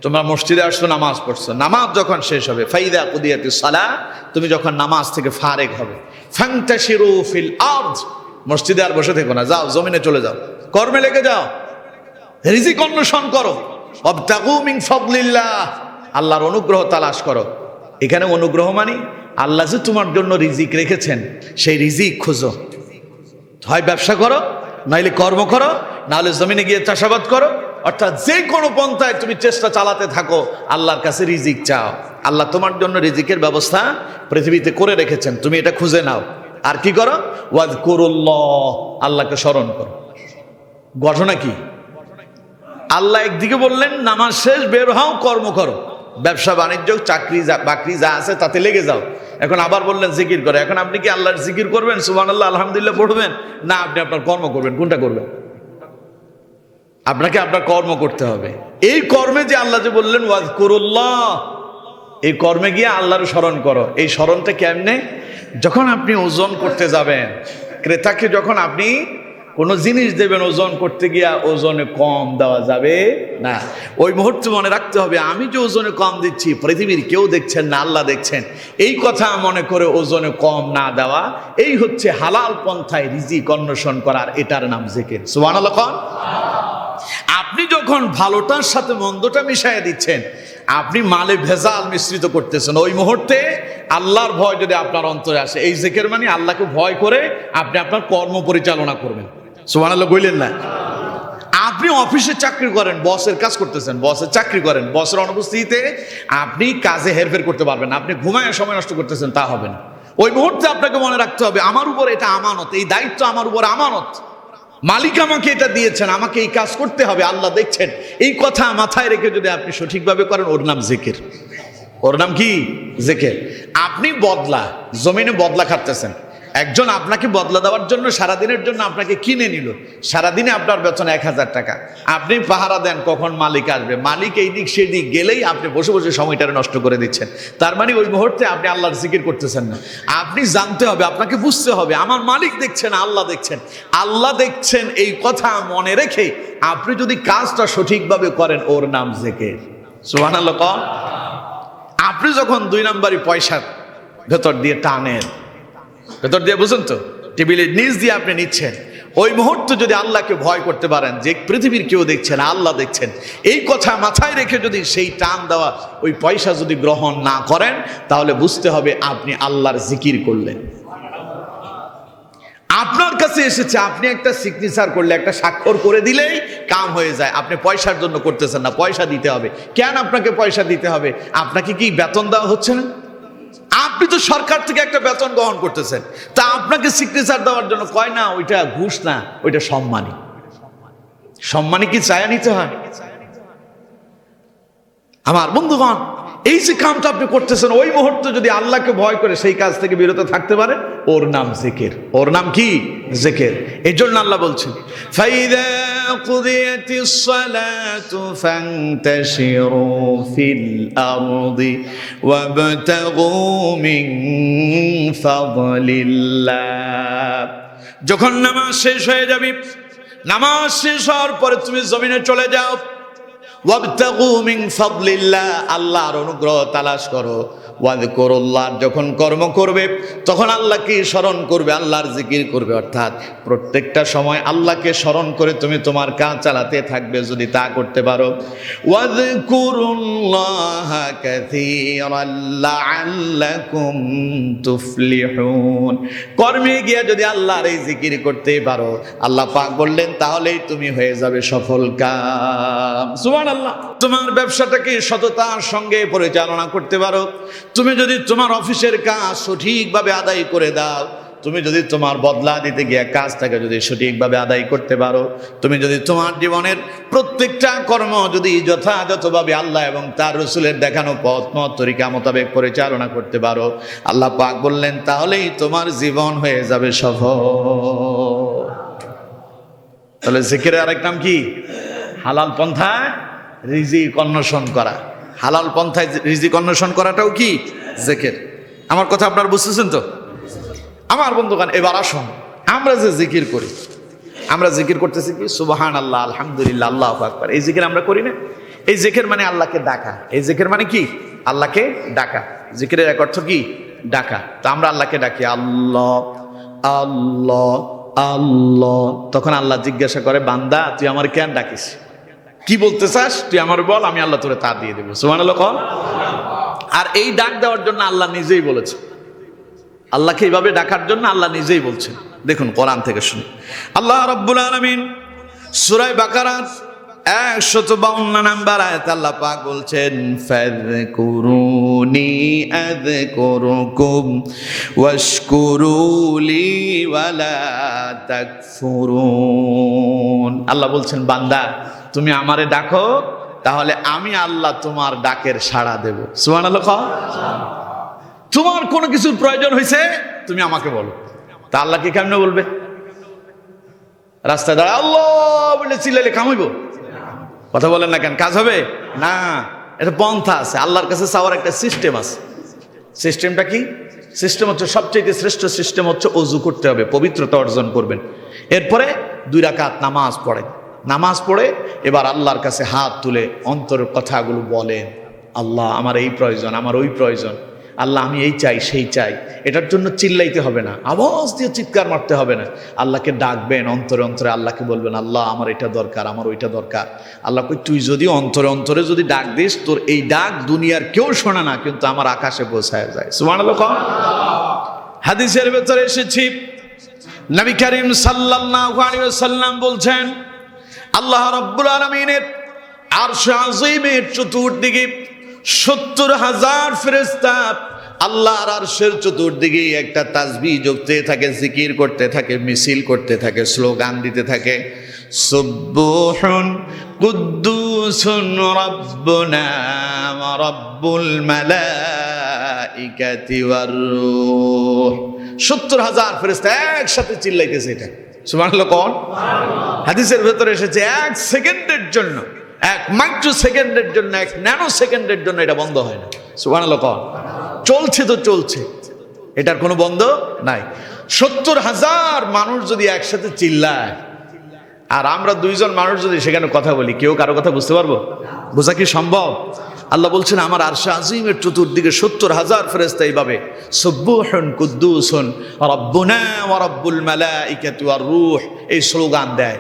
তোমরা মসজিদে আসছো, নামাজ পড়ছো, নামাজ যখন শেষ হবে, ফাইদা কুদিয়াতিস সালাত, তুমি যখন নামাজ থেকে ফারেগ হবে, ফান্তাশিরু ফিল আরদ, মসজিদে আর বসে থেকো না, যাও জমিনে চলে যাও, কর্মে লেগে যাও, রিজিক অন্বেষণ করো। ওয়াবতাগু মিন ফাদলিল্লাহ, আল্লাহর অনুগ্রহ তালাশ করো। এখানে অনুগ্রহ মানে আল্লাহ যে তোমার জন্য রিজিক রেখেছেন, সেই রিজিক খুঁজো। হয় ব্যবসা করো, নাইলে কর্ম করো, নাহলে জমিনে গিয়ে চাষাবাদ করো, অর্থাৎ যে কোনো পন্থায় তুমি চেষ্টা চালাতে থাকো, আল্লাহর কাছে রিজিক চাও। আল্লাহ তোমার জন্য রিজিকের ব্যবস্থা পৃথিবীতে করে রেখেছেন, তুমি এটা খুঁজে নাও। আর কি করো? ওয়াজকুরুল্লাহ, আল্লাহকে স্মরণ করো। ঘটনা কি? আল্লাহ একদিকে বললেন নামাজ শেষ, বের হও, কর্ম করো, ব্যবসা বাণিজ্য চাকরি বাকরি যা আছে তাতে লেগে যাও। এখন আবার বললেন জিকির করে। এখন আপনি কি আল্লাহর জিকির করবেন, সুবহানাল্লাহ আলহামদুলিল্লাহ পড়বেন, না আপনি আপনার কর্ম করবেন? কোনটা করবেন? আপনাকে আপনার কর্ম করতে হবে। এই কর্মে যে আল্লাহ যে বললেন ওয়াজকুরুল্লাহ, এই কর্মে গিয়ে আল্লাহর স্মরণ করো। এই স্মরণটা কেমনে? যখন আপনি ওজন করতে যাবেন, ক্রেতাকে যখন আপনি কোনো জিনিস দেবেন, ওজন করতে গিয়া ওজনে কম দেওয়া যাবে না। ওই মুহূর্তে মনে রাখতে হবে আমি যে ওজনে কম দিচ্ছি, পৃথিবীর কেউ দেখছেন না, আল্লাহ দেখছেন। এই কথা মনে করে ওজনে কম না দেওয়া, এই হচ্ছে হালাল পন্থায় রিজিক অন্বেষণ করার, এটার নাম জিকির। সুবহানাল্লাহ। আপনি যখন ভালোটার সাথে মন্দটা মিশাইয়া দিচ্ছেন, আপনি মালে ভেজাল মিশ্রিত করতেছেন, ওই মুহূর্তে আল্লাহর ভয় যদি আপনার অন্তরে আসে, এই জিকির মানে আল্লাহকে ভয় করে আপনি আপনার কর্ম পরিচালনা করবেন। সুবহানাল্লাহ বললেন না? আপনি অফিসে চাকরি করেন, বসের কাজ করতেছেন, বসের চাকরি করেন, বসের অনুপস্থিতিতে আপনি কাজে হেরফের করতে পারবেন না, আপনি ঘুমায় সময় নষ্ট করতেছেন, তা হবে না। ওই মুহূর্তে আপনাকে মনে রাখতে হবে আমার উপর এটা আমানত, এই দায়িত্ব আমার উপর আমানত, মালিক আমাকে এটা দিয়েছেন, আমাকে এই কাজ করতে হবে, আল্লাহ দেখছেন। এই কথা মাথায় রেখে যদি আপনি সঠিকভাবে করেন, ওর নাম জিকির। ওর নাম কি? জিকির। আপনি বদলা, জমিনে বদলা খাটতেছেন, একজন আপনাকে বদলা দেওয়ার জন্য সারাদিনের জন্য আপনাকে কিনে নিল, সারাদিনে আপনার বেতন 1000 টাকা, আপনি পাহারা দেন কখন মালিক আসবে, মালিক এই দিক সেদিক গেলেই আপনি বসে বসে সময়টা নষ্ট করে দিচ্ছেন। তার মানে ওই মুহূর্তে আপনি আল্লাহর জিকির করতেছেন না। আপনি জানতে হবে, আপনাকে বুঝতে হবে আমার মালিক দেখছেন, আল্লাহ দেখছেন, আল্লাহ দেখছেন, এই কথা মনে রেখে আপনি যদি কাজটা সঠিকভাবে করেন, ওর নাম জিকির। সুবহানাল্লাহ। আপনি যখন 2 নম্বরই পয়সা ভেতর দিয়ে টানেন, ভেতর দিয়ে, বুঝুন তো, টেবিলের নিচ দিয়ে আপনি নিচ্ছেন, ওই মুহূর্তে যদি আল্লাহকে ভয় করতে পারেন যে পৃথিবীর কেউ দেখছেন, আল্লাহ দেখছেন, এই কথা মাথায় রেখে যদি সেই টান দেওয়া ওই পয়সা যদি গ্রহণ না করেন, তাহলে বুঝতে হবে আপনি আল্লাহর জিকির করলেন। আপনার কাছে এসেছে, আপনি একটা সিগনেচার করলে, একটা স্বাক্ষর করে দিলেই কাম হয়ে যায়। আপনি পয়সার জন্য করতেছেন না, পয়সা দিতে হবে। কেন আপনাকে পয়সা দিতে হবে? আপনাকে কি বেতন দেওয়া হচ্ছে না? আপনি তো সরকার থেকে একটা বেতন গ্রহণ করতেছেন, তা আপনাকে সিগনেচার দেওয়ার জন্য কয় না ওইটা ঘুষ না, ওইটা সম্মানী। সম্মানী কি চায়া নিতে হয়? আমার বন্ধুগণ, এই যে কামটা আপনি করতেছেন, ওই মুহূর্তে যদি আল্লাহকে ভয় করে সেই কাজ থেকে বিরত থাকতে পারে, ওর নাম জিকির। ওর নাম কি? জিকির। এই জন্য আল্লাহ বলছেন, ফাইদা কুদিয়াতিস সালাতু ফান্তাশিরু ফিল আরদি ওয়াবতাগু মিন ফাদলিল্লাহ। যখন নামাজ শেষ হয়ে যাবে, নামাজ শেষ হওয়ার পরে তুমি জমিনে চলে যাও, ওয়াবতাগু মিন ফাদলিল্লাহ, আল্লাহর অনুগ্রহ তালাশ করো। ওয়াযকুরুল্লাহ, যখন কর্ম করবে তখন আল্লাহকে স্মরণ করবে, আল্লাহর জিকির করবে। অর্থাৎ প্রত্যেকটা সময় আল্লাহকে স্মরণ করে তুমি তোমার কাজ চালাতে থাকবে, যদি তা করতে পারো। ওয়াযকুরুল্লাহা কাসীরান লাআল্লাকুম তুফলিহুন, কর্মে গিয়ে যদি আল্লাহর এই জিকির করতে পারো, আল্লাহ পাক বললেন, তাহলেই তুমি হয়ে যাবে সফল কাম। সুবহানাল্লাহ। তোমার ব্যবসাটাকে সততার সঙ্গে পরিচালনা করতে পারো, তুমি যদি তোমার অফিসের কাজ সঠিকভাবে আদায় করে দাও, তুমি যদি তোমার বদলা দিতে গিয়ে কাজটাকে যদি সঠিকভাবে আদায় করতে পারো, তুমি যদি তোমার জীবনের প্রত্যেকটা কর্ম যদি যথাযথভাবে আল্লাহ এবং তার রাসূলের দেখানো পথ তরিকা মোতাবেক পরিচালনা করতে পারো, আল্লাহ পাক বললেন, তাহলেই তোমার জীবন হয়ে যাবে সফল। তাহলে জিকিরের আরেক নাম কি? হালাল পন্থায় রিজিক অন্বেষণ করা। হালাল পন্থায় রিজিক অন্বেষণ করাটাও কি? জিকির। আমার কথা আপনারা বুঝতেছেন তো? আমার বন্ধুগণ, এবার আসুন, আমরা যে জিকির করি, আমরা জিকির করতেছি কি? সুবহানাল্লাহ, আলহামদুলিল্লাহ, আল্লাহু আকবার। এই জিকির আমরা করি না? এই জিকির মানে আল্লাহকে ডাকা। এই জিকির মানে কি? আল্লাহকে ডাকা। জিকিরের এক অর্থ কি? ডাকা। তো আমরা আল্লাহকে ডাকি, আল্লাহ আল্লাহ আল্লাহ। তখন আল্লাহ জিজ্ঞাসা করে, বান্দা তুই আমার কেন ডাকিস? কি বলতে চাস তুই আমার বল, আমি আল্লাহ তোরে তা দিয়ে দেবো। সুবহানাল্লাহ। আর এই ডাক দেওয়ার জন্য আল্লাহ নিজেই বলেছে, আল্লাহকে এইভাবে ডাকার জন্য আল্লাহ নিজেই বলছেন। দেখুন কোরআন থেকে শুনি, আল্লাহ রাব্বুল আলামিন সূরা বাকারার 152 নম্বর আয়াতে আল্লাহ পাক বলছেন, ফাযকুরুনি আযকুরুকুম ওয়াশকুরুলি ওয়ালা তাকফুরুন। আল্লাহ বলছেন, বান্দা তুমি আমারে ডাকো, তাহলে আমি আল্লাহ তোমার ডাকের সাড়া দেব। সুবহানাল্লাহ। তোমার কোনো কিছুর প্রয়োজন হয়েছে, তুমি আমাকে বলো। তা আল্লাহকে কেমনে বলবে? রাস্তায় দাঁড়া আল্লাহ বলে চিল্লাইলে কাম হইব? কথা বলেন না কেন? কাজ হবে না। এটা পন্থা আছে, আল্লাহর কাছে চাওয়ার একটা সিস্টেম আছে। সিস্টেমটা কি? সিস্টেম হচ্ছে, সবচেয়ে শ্রেষ্ঠ সিস্টেম হচ্ছে ওযু করতে হবে, পবিত্রতা অর্জন করবেন। এরপরে 2 রাকাত নামাজ পড়েন। নামাজ পড়ে এবার আল্লাহর কাছে হাত তুলে অন্তরের কথাগুলো বলেন, আল্লাহ আমার এই প্রয়োজন, আমার ওই প্রয়োজন, আল্লাহ আমি এই চাই সেই চাই। এটার জন্য চিল্লাইতে হবে না, আওয়াজ দিয়ে চিৎকার মারতে হবে না। আল্লাহকে ডাকবেন অন্তরে অন্তরে, আল্লাহকে বলবেন, আল্লাহ আমার এটা দরকার, আমার ওইটা দরকার। আল্লাহ কই, তুই যদি অন্তরে অন্তরে যদি ডাক দিস, তোর এই ডাক দুনিয়ার কেউ শোনে না, কিন্তু আমার আকাশে পৌঁছায় যায়। সুবহানাল্লাহ। হাদিসের ভেতরে এসেছি, নবী করিম সাল্লাল্লাহু আলাইহি ওয়াসাল্লাম বলছেন, আল্লাহ রাব্বুল আলামিনের আরশ আজিমের চতুর্দিকে 70,000 ফেরেশতা আল্লাহর আরশের চতুর্দিকে একটা তাসবিহ জপতে থাকে, জিকির করতে থাকে, মিছিল করতে থাকে, স্লোগান দিতে থাকে, সুবহুন কুদ্দুসুন রাব্বুনা ওয়া রাব্বুল মালাইকাতি ওয়ার রূহ। 70,000 ফেরেশতা একসাথে চিল্লাইতেছে এটা। সুবহানাল্লাহ। কোন হাদিসের ভেতরে এসেছে, 1 সেকেন্ডের জন্য, 1 মাইক্রো সেকেন্ডের জন্য, 1 ন্যানো সেকেন্ডের জন্য এটা বন্ধ হয় না। সুবহানাল্লাহ। চলছে তো চলছে, এটার কোনো বন্ধ নাই। 70,000 মানুষ যদি একসাথে চিল্লায়, আর আমরা 2 জন মানুষ যদি সেখানে কথা বলি, কেউ কারো কথা বুঝতে পারবো? বোঝা কি সম্ভব? আল্লাহ বলছেন, আমার আরশে আজিমের চতুর্দিকে 70,000 ফেরেশতা এইভাবে সুবহুন কুদ্দুসুন রাব্বুনা ওয়া রাব্বুল মালাইকাতি ওয়ার রূহ এই স্লোগান দেয়।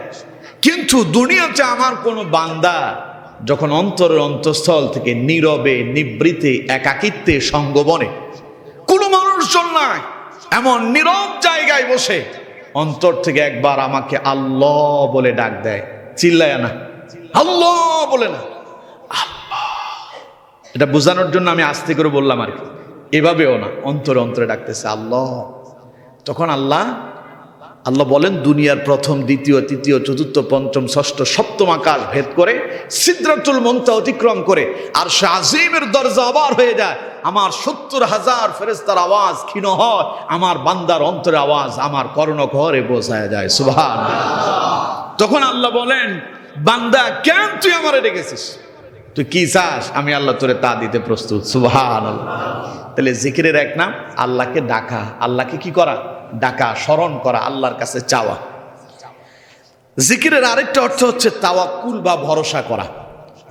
কিন্তু দুনিয়াতে আমার কোনো বান্দা যখন অন্তরের অন্তঃস্থল থেকে নীরবে, নিবৃতে, একাকিত্বে, সঙ্গবনে, কোনো মানুষজন নাই, এমন নীরব জায়গায় বসে অন্তর থেকে একবার আমাকে আল্লাহ বলে ডাক দেয়, চিল্লায় না, আল্লাহ বলে না, আল্লাহ। এটা বোঝানোর জন্য আমি আস্তে করে বললাম আর কি, এভাবেও না, অন্তরে অন্তরে ডাকতেছে আল্লাহ। তখন আল্লাহ আল্লাহ বলেন দুনিয়ার প্রথম, দ্বিতীয়, তৃতীয়, চতুর্থ, পঞ্চম, ষষ্ঠ, সপ্তম আকাশ ভেদ করে সিদরাতুল মুনতাহা অতিক্রম করে আরশে আজিমের দরজা আবার হয়ে যায়। আমার 70,000 ফেরেশতার আওয়াজ ক্ষীণ হয়, আমার বান্দার অন্তরের আওয়াজ আমার কর্ণঘরে পৌঁছায় যায়। সুবহানাল্লাহ। তখন আল্লাহ বলেন, বান্দা কেন তুই আমারে ডেকেছিস? তুই কি চাস? আমি আল্লাহ তোরে তা দিতে প্রস্তুত। সুবহানাল্লাহ। তাহলে জিকিরের এক নাম আল্লাহকে ডাকা, আল্লাহকে কি করা? ডাকা, স্মরণ করা, আল্লাহর কাছে চাওয়া। জিকিরের আরেকটা অর্থ হচ্ছে তাওয়াক্কুল বা ভরসা করা।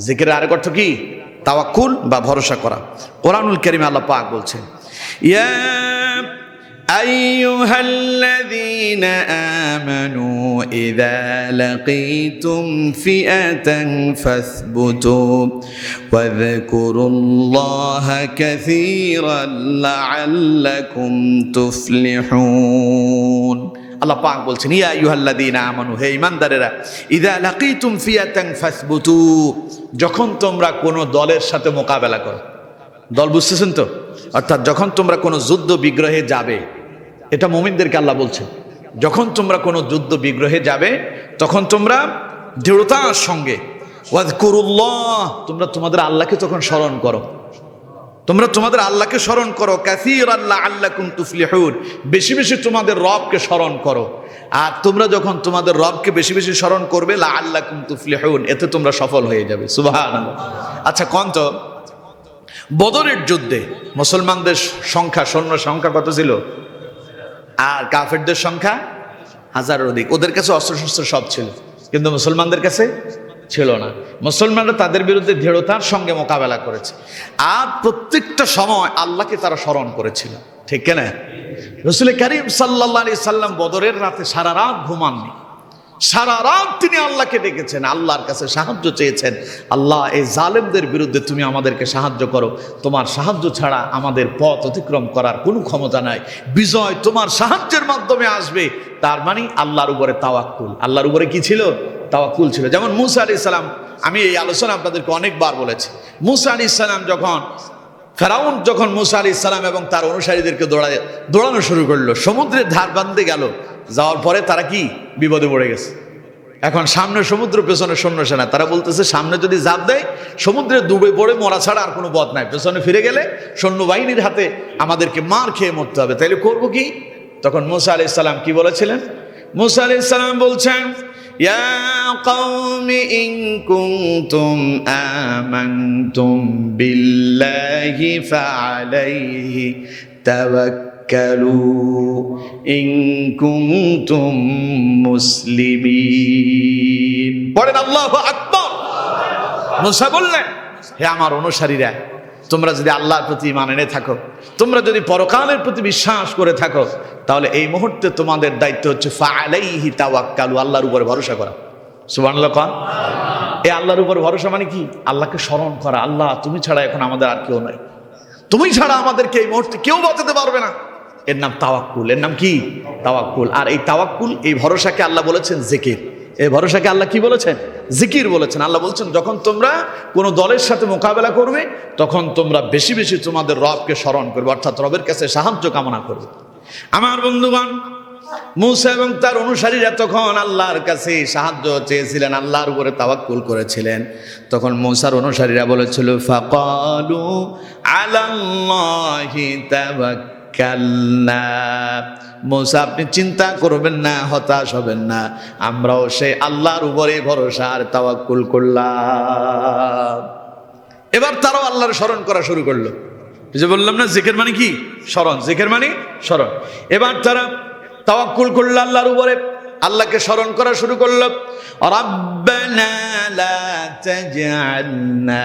জিকিরের আরেক অর্থ কি? তাওয়াক্কুল বা ভরসা করা। কোরআনুল কারীমে আল্লাহ পাক বলছেন, ইয়া আইয়ুহাল্লাযীনা আমানু ইযা লাকীতুম ফিআতান ফাসবুতু ওয়াযকুরুল্লাহা কাসীরান লাআল্লাকুম তুফলিহুন। আল্লাহ পাক বলছেন, ইয়া আইয়ুহাল্লাযীনা আমানু, হে ঈমানদারেরা, ইযা লাকীতুম ফিআতান ফাসবুতু, যখন তোমরা কোনো দলের সাথে মোকাবেলা করো। দল বুঝতেছেন তো? অর্থাৎ যখন তোমরা কোনো যুদ্ধ বিগ্রহে যাবে, এটা মুমিনদেরকে আল্লাহ বলছেন, যখন তোমরা কোনো যুদ্ধ বিগ্রহে যাবে তখন তোমরা দৃঢ়তার সঙ্গে ওয়াযকুরুল্লাহ, তোমরা তোমাদের আল্লাহকে তখন স্মরণ করো, তোমরা তোমাদের আল্লাহকে স্মরণ করো, কাসীরান লাআল্লাকুম তুফলিহুন, বেশি বেশি তোমাদের রবকে স্মরণ করো। আর তোমরা যখন তোমাদের রবকে বেশি বেশি স্মরণ করবে, লাআল্লাকুম তুফলিহুন, এতে তোমরা সফল হয়ে যাবে। সুবহানাল্লাহ। আচ্ছা কোন তো বদরের যুদ্ধে মুসলমানদের সংখ্যা, সৈন্য সংখ্যা কত ছিল? আর কাফেরদের সংখ্যা 1000-এর অধিক। ওদের কাছে অস্ত্রশস্ত্র সব ছিল, কিন্তু মুসলমানদের কাছে ছিল না। মুসলমানরা তাদের বিরুদ্ধে দৃঢ়তার সঙ্গে মোকাবেলা করেছে, আর প্রত্যেকটা সময় আল্লাহকে তারা স্মরণ করেছিল। ঠিক কিনা? রাসূল কারীম সাল্লাল্লাহু আলাইহি সাল্লাম বদরের রাতে সারা রাত ঘুমাননি, সারা রাত তিনি আল্লাহকে ডেকেছেন, আল্লাহর কাছে সাহায্য চেয়েছেন। আল্লাহ, এই জালেমদের বিরুদ্ধে তুমি আমাদেরকে সাহায্য করো, তোমার সাহায্য ছাড়া আমাদের পথ অতিক্রম করার কোনো ক্ষমতা নাই, বিজয় তোমার সাহায্যের মাধ্যমে আসবে। তার মানে আল্লাহর উপরে তাওয়াক্কুল। আল্লাহর উপরে কি ছিল? তাওয়াক্কুল ছিল। যেমন মূসা আলাইহিস সালাম, আমি এই আলোচনা আপনাদেরকে অনেকবার বলেছি, মূসা আলাইহিস সালাম যখন ফেরাউন যখন মূসা আলাইহিস সালাম এবং তার অনুসারীদেরকে দৌড়ানো শুরু করলো, সমুদ্রের ধার বাঁধতে গেল, যাওয়ার পরে তারা কি বিপদে পড়ে গেছে। এখন সামনে সমুদ্র, পেছনে সৈন্য সেনা, তারা বলতেছে সামনে যদি ঝাঁপ দেয় সমুদ্রে ডুবে পড়ে মরা ছাড়া আর কোনো পথ নাই, পেছনে ফিরে গেলে সৈন্যবাহিনীর হাতে আমাদেরকে মার খেয়ে মরতে হবে, তাইলে করবো কি? তখন মূসা আলাইহিস সালাম কি বলেছিলেন? মূসা আলাইহিস সালাম বলছেন, ইয়া কওমি ইন কুনতুম আমানতুম বিল্লাহি ফাআলাইহি তাওয়াক্কালু ইন কুনতুম মুসলিমিন। পড়েন আল্লাহু আকবার। মূসা বললেন, হে আমার অনুসারীরা, তোমরা যদি আল্লাহর প্রতি ঈমান এনে থাকো, তোমরা যদি পরকালের প্রতি বিশ্বাস করে থাকো, তাহলে এই মুহূর্তে তোমাদের দায়িত্ব হচ্ছে ফাআলাইহি তাওয়াক্কালু, আল্লাহর উপর ভরসা করা। সুবহানাল্লাহ। এই আল্লাহর উপর ভরসা মানে কি? আল্লাহকে স্মরণ করা, আল্লাহ তুমি ছাড়া এখন আমাদের আর কেউ নাই, তুমি ছাড়া আমাদেরকে এই মুহূর্তে কেউ বাঁচাতে পারবে না। এর নাম তাওয়াক্কুল। এর নাম কি? তাওয়াক্কুল। আর এই তাওয়াক্কুল, এই ভরসাকে আল্লাহ বলেছেন জিকির। এই ভরসাকে আল্লাহ কি বলেছেন? জিকির বলেছেন। আল্লাহ বলছেন যখন তোমরা কোনো দলের সাথে মোকাবেলা করবে, তখন তোমরা বেশি বেশি তোমাদের রবকে স্মরণ করবে, অর্থাৎ রবের কাছে সাহায্য কামনা করবে। আমার বন্ধুগণ, মূসা এবং তার অনুসারীরা তখন আল্লাহর কাছে সাহায্য চেয়েছিলেন, আল্লাহর উপরে তাওয়াক্কুল করেছিলেন। তখন মূসার অনুসারীরা বলেছিল, ফাকালু আলাল্লাহি তাওয়াক্কালনা, মূসা আপনি চিন্তা করবেন না, হতাশ হবেন না, আমরাও সেই আল্লাহর উপরে ভরসা আর তাওয়াক্কুল করলাম। এবার তারাও আল্লাহর স্মরণ করা শুরু করলো। যে বললাম না, জিকির মানে কি? স্মরণ। জিকির মানে স্মরণ। এবার তারা তাওয়াক্কুল করলো আল্লাহর উপরে, আল্লাহকে স্মরণ করা শুরু করলো। রাব্বানা লা তাজআলনা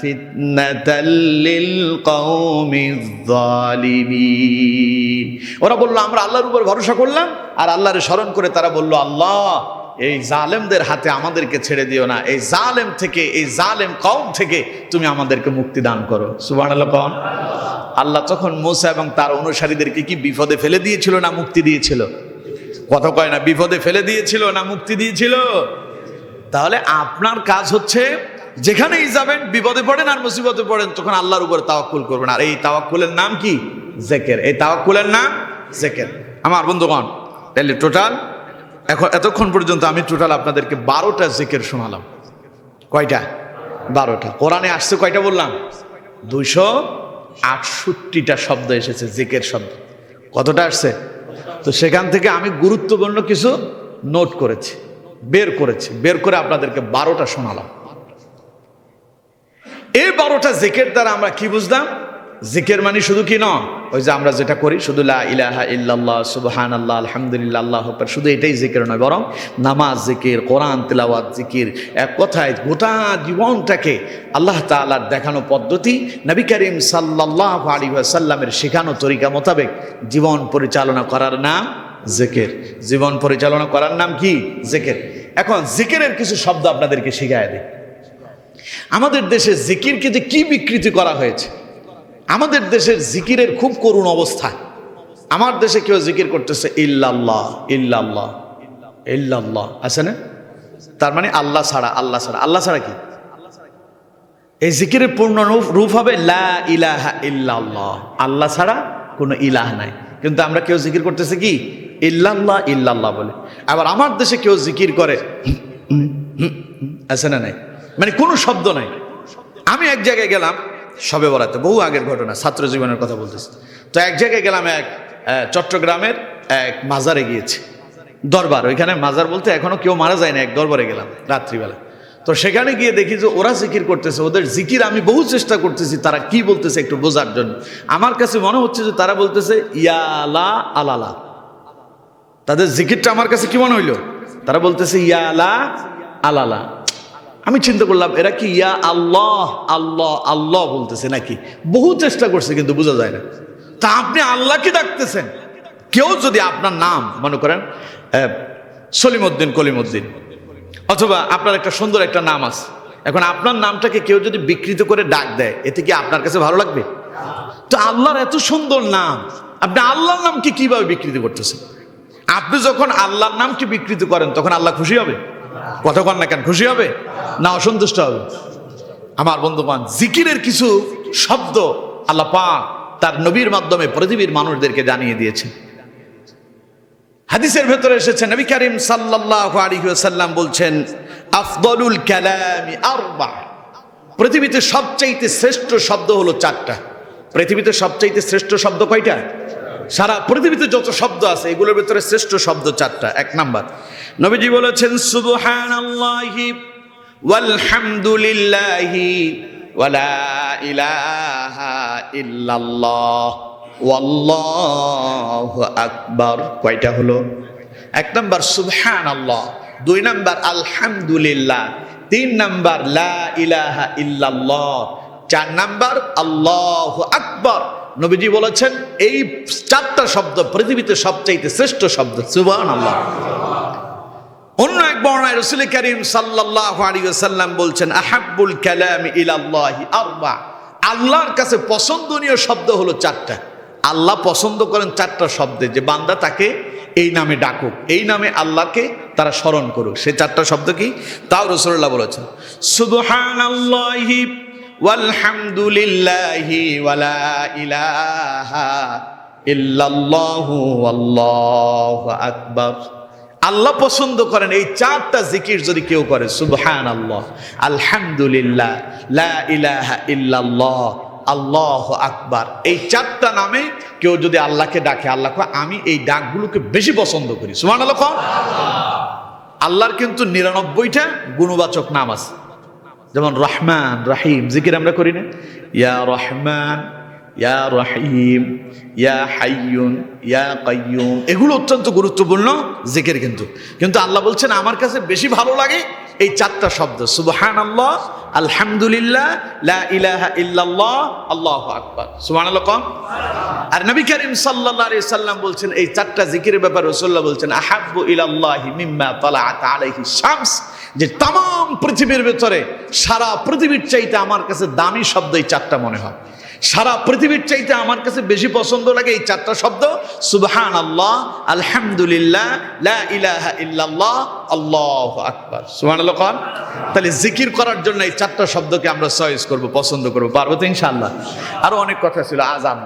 ফিতনাতাল লিল কওমিজ যালিমিন। ওরা বলল আমরা আল্লাহর উপর ভরসা করলাম, আর আল্লাহরে স্মরণ করে তারা বলল, আল্লাহ এই জালেমদের হাতে আমাদেরকে ছেড়ে দিও না, এই জালেম থেকে, এই জালেম কওম থেকে তুমি আমাদেরকে মুক্তি দান করো। সুবহানাল্লাহ। আল্লাহ তখন মূসা এবং তার অনুসারীদেরকে কি বিপদে ফেলে দিয়েছিল না মুক্তি দিয়েছিল? কথা কয় না, বিপদে ফেলে দিয়েছিল না মুক্তি দিয়েছিল? তাহলে আপনার কাজ হচ্ছে যেখানেই যাবেন, বিপদে পড়েন আর মুসিবতে পড়েন, তখন আল্লাহর উপর তাওয়াক্কুল করবেন। আর এই তাওয়াক্কুলের নাম কি? জিকির। এই তাওয়াক্কুলের নাম জিকির। আমার বন্ধুগণ, তাহলে টোটাল এখন এতক্ষণ পর্যন্ত আমি টোটাল আপনাদেরকে 12টা জিকির শোনালাম। কয়টা? 12টা। কোরআনে আসছে কয়টা বললাম? 268টা শব্দ এসেছে জিকির শব্দ। কতটা আসছে? তো সেখান থেকে আমি গুরুত্বপূর্ণ কিছু নোট করেছি, বের করে আপনাদেরকে 12টা শোনালাম। এই 12টা জিকির দ্বারা আমরা কি বুঝলাম? জিকির মানে শুধু কি নয় ওই যে আমরা যেটা করি শুধু লা ইলাহা ইল্লাল্লাহ সুবহানাল্লাহ আলহামদুলিল্লাহ আল্লাহু আকবার, শুধু এটাই জিকির নয়, বরং নামাজ জিকির, কোরআন তেলাওয়াত জিকির, এক কথায় গোটা জীবনটাকে আল্লাহ তাআলার দেখানো পদ্ধতি, নবী করিম সাল্লাল্লাহু আলাইহি ওয়াসাল্লামের শেখানো তরিকা মোতাবেক জীবন পরিচালনা করার নাম জিকির। জীবন পরিচালনা করার নাম কি? জিকির। এখন জিকিরের কিছু শব্দ আপনাদেরকে শিখায় দেই। আমাদের দেশে জিকিরকে যে কি বিকৃতি করা হয়েছে, আমাদের দেশের জিকিরের খুব করুণ অবস্থা। আমার দেশে কেউ জিকির করতেছে ইল্লাল্লাহ ইল্লাল্লাহ ইল্লাল্লাহ, আছে না? তার মানে আল্লাহ ছাড়া, আল্লাহ ছাড়া। আল্লাহ ছাড়া কি? এই জিকিরের পূর্ণ রূপ হবে লা ইলাহা ইল্লাল্লাহ, আল্লাহ ছাড়া কোনো ইলাহ নাই। কিন্তু আমরা কেউ জিকির করতেছে কি? ইল্লাল্লাহ ইল্লাল্লাহ বলে। আবার আমার দেশে কেউ জিকির করে আছে না? নাই, মানে কোনো শব্দ নাই। আমি এক জায়গায় গেলাম সবে বরাতে, বহু আগের ঘটনা, ছাত্র জীবনের কথা বলতেছি। তো এক জায়গায় গেলাম, এক চট্টগ্রামের এক মাজারে গিয়েছি, দরবার। ওইখানে মাজার বলতে এখনো কেউ মারা যায় না, এক দরবারে গেলাম রাত্রিবেলা। তো সেখানে গিয়ে দেখি যে ওরা জিকির করতেছে। ওদের জিকির আমি বহু চেষ্টা করতেছি তারা কি বলতেছে একটু বোঝার জন্য। আমার কাছে মনে হচ্ছে যে তারা বলতেছে ইয়ালা আলালা। তাদের জিকিরটা আমার কাছে কি মনে হইলো? তারা বলতেছে ইয়ালা আলালা। আমি চিন্তা করলাম এরা কি ইয়া আল্লাহ আল্লাহ আল্লাহ বলতেছে নাকি? বহু চেষ্টা করছে কিন্তু বোঝা যায় না। তা আপনি আল্লাহকে ডাকতেছেন। কেউ যদি আপনার নাম মনে করেন সলিমউদ্দিন, কলিমউদ্দিন, অথবা আপনার একটা সুন্দর একটা নাম আছে, এখন আপনার নামটাকে কেউ যদি বিকৃত করে ডাক দেয়, এতে কি আপনার কাছে ভালো লাগবে? তো আল্লাহর এত সুন্দর নাম, আপনি আল্লাহর নামকে কিভাবে বিকৃত করতেছেন? আপনি যখন আল্লাহর নামকে বিকৃত করেন তখন আল্লাহ খুশি হবে? কতক্ষণ না কেন খুশি হবে না অসন্তুষ্ট হবে? আমার বন্ধুগণ, জিকিরের কিছু শব্দ আল্লাহ পাক তার নবীর মাধ্যমে পৃথিবীর মানুষদেরকে জানিয়ে দিয়েছেন। হাদিসের ভেতরে এসেছে নবী করিম সাল্লাল্লাহু আলাইহি ওয়াসাল্লাম বলছেন আফদলুল কালামি আরবা। পৃথিবীতে সবচাইতে শ্রেষ্ঠ শব্দ হলো 4টা। পৃথিবীতে সবচাইতে শ্রেষ্ঠ শব্দ কয়টা? সারা পৃথিবীতে যত শব্দ আছে এগুলোর ভিতরে শ্রেষ্ঠ শব্দ 4টা। 1 নাম্বার, নবীজি বলেছেন সুবহানাল্লাহি ওয়ালহামদুলিল্লাহি ওয়ালা ইলাহা ইল্লাল্লাহ ওয়াল্লাহু আকবার। কয়টা হলো? 1 নাম্বার সুবহানাল্লাহ, 2 নাম্বার আলহামদুলিল্লাহ, 3 নাম্বার লা ইলাহা ইল্লাল্লাহ, 4 নাম্বার আল্লাহু আকবার। নবীজি বলেছেন এই 4টা শব্দ পৃথিবীতে সবচাইতে শ্রেষ্ঠ শব্দ। সুবহানাল্লাহ। অন্য এক বর্ণনায় রাসূল করিম সাল্লাল্লাহু আলাইহি ওয়াসাল্লাম বলছেন আহাব্বুল কালামি ইলাল্লাহি আরবা। আল্লাহর কাছে পছন্দনীয় শব্দ হলো 4টা। আল্লাহ পছন্দ করেন 4টা শব্দে, যে বান্দা তাকে এই নামে ডাকুক, এই নামে আল্লাহকে তারা স্মরণ করুক। সেই 4টা শব্দ কি? তাও রাসূলুল্লাহ বলেছেন সুবহানাল্লাহি ওয়ালহামদুলিল্লাহি ওয়ালা ইলাহা ইল্লাল্লাহু আল্লাহু আকবার। আল্লাহ পছন্দ করেন এই 4টা জিকির যদি কেউ করে, সুবহানাল্লাহ, আলহামদুলিল্লাহ, লা ইলাহা ইল্লাল্লাহ, আল্লাহু আকবার, এই 4টা নামে কেউ যদি আল্লাহকে ডাকে, আল্লাহ আমি এই ডাকগুলোকে বেশি পছন্দ করি। সুবহানাল্লাহ। আল্লাহর কিন্তু 99টা গুণবাচক নাম আছে, যেমন রহমান, রহিম। জিকির আমরা করি না? ইয়া রহমান, ইয়া রহিম, ইয়া হাইয়ুন, ইয়া কাইয়ুম, এগুলো অত্যন্ত গুরুত্বপূর্ণ জিকির। কিন্তু আল্লাহ বলছেন আমার কাছে বেশি ভালো লাগে এই 4টা শব্দ, সুবহানাল্লাহ, আলহামদুলিল্লাহ, লা ইলাহা ইল্লাল্লাহ, আল্লাহু আকবার। সুবহানাল্লাহ। আর নবী করিম সাল্লাল্লাহু আলাইহি সাল্লাম বলছেন এই 4টা জিকিরের ব্যাপারে রাসূলুল্লাহ বলছেন আহাব্বু ইলাল্লাহি মিম্মা তালাআত আলাইহি শামস, যে তাম পৃথিবীর ভিতরে সারা পৃথিবীর চাইতে আমার কাছে দামি শব্দ এই 4টা মনে হয়। সারা পৃথিবীর চাইতে আমার কাছে বেশি পছন্দ লাগে এই 4টা শব্দ, সুবহানাল্লাহ, আলহামদুলিল্লাহ, লা ইলাহা ইল্লাল্লাহ, আল্লাহু আকবার। সুবহানাল্লাহ। তাহলে জিকির করার জন্য এই 4টা শব্দকে আমরা চয়েস করব, পছন্দ করব। পারবো তো ইনশাআল্লাহ? আরো অনেক কথা ছিল, আজান